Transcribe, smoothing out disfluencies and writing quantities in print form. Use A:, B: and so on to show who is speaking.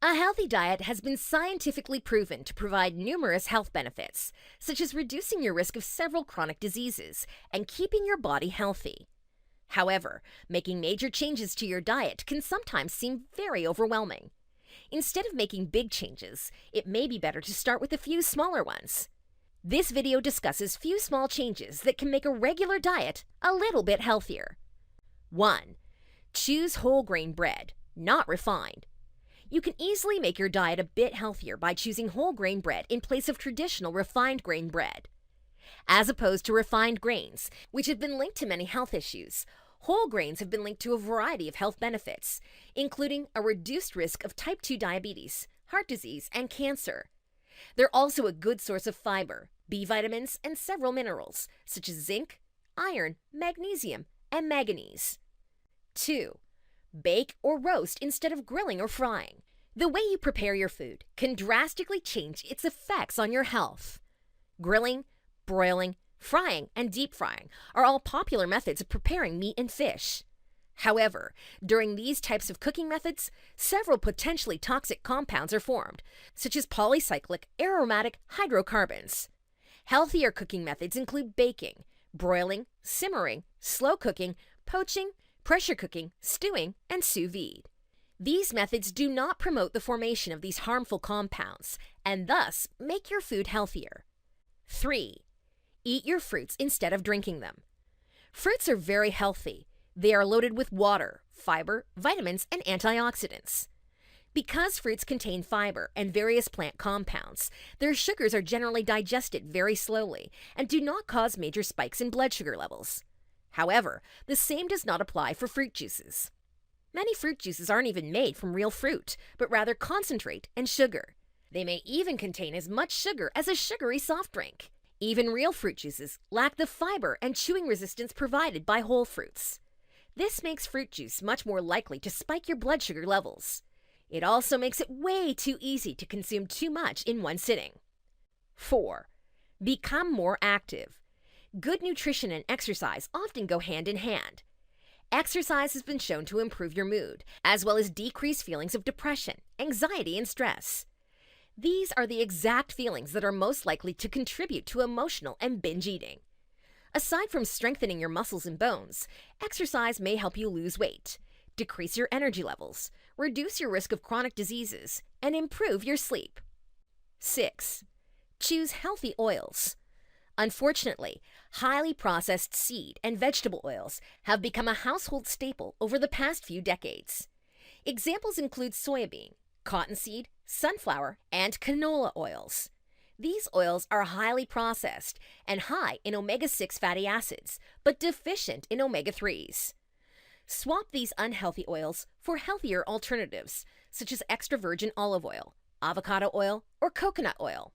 A: A healthy diet has been scientifically proven to provide numerous health benefits, such as reducing your risk of several chronic diseases and keeping your body healthy. However, making major changes to your diet can sometimes seem very overwhelming. Instead of making big changes, it may be better to start with a few smaller ones. This video discusses few small changes that can make a regular diet a little bit healthier. 1. Choose whole grain bread, not refined. You can easily make your diet a bit healthier by choosing whole grain bread in place of traditional refined grain bread. As opposed to refined grains, which have been linked to many health issues, whole grains have been linked to a variety of health benefits, including a reduced risk of type 2 diabetes, heart disease, and cancer. They're also a good source of fiber, B vitamins, and several minerals, such as zinc, iron, magnesium, and manganese. 2. Bake or roast instead of grilling or frying. The way you prepare your food can drastically change its effects on your health. Grilling, broiling, frying, and deep frying are all popular methods of preparing meat and fish. However, during these types of cooking methods, several potentially toxic compounds are formed, such as polycyclic aromatic hydrocarbons. Healthier cooking methods include baking, broiling, simmering, slow cooking, poaching, pressure cooking, stewing, and sous vide. These methods do not promote the formation of these harmful compounds and thus make your food healthier. 3. Eat your fruits instead of drinking them. Fruits are very healthy. They are loaded with water, fiber, vitamins, and antioxidants. Because fruits contain fiber and various plant compounds, their sugars are generally digested very slowly and do not cause major spikes in blood sugar levels. However, the same does not apply for fruit juices. Many fruit juices aren't even made from real fruit, but rather concentrate and sugar. They may even contain as much sugar as a sugary soft drink. Even real fruit juices lack the fiber and chewing resistance provided by whole fruits. This makes fruit juice much more likely to spike your blood sugar levels. It also makes it way too easy to consume too much in one sitting. 4. Become more active. Good nutrition and exercise often go hand in hand. Exercise has been shown to improve your mood, as well as decrease feelings of depression, anxiety, and stress. These are the exact feelings that are most likely to contribute to emotional and binge eating. Aside from strengthening your muscles and bones, exercise may help you lose weight, decrease your energy levels, reduce your risk of chronic diseases, and improve your sleep. 6. Choose healthy oils. Unfortunately, highly processed seed and vegetable oils have become a household staple over the past few decades. Examples include soybean, cottonseed, sunflower, and canola oils. These oils are highly processed and high in omega-6 fatty acids, but deficient in omega-3s. Swap these unhealthy oils for healthier alternatives, such as extra virgin olive oil, avocado oil, or coconut oil.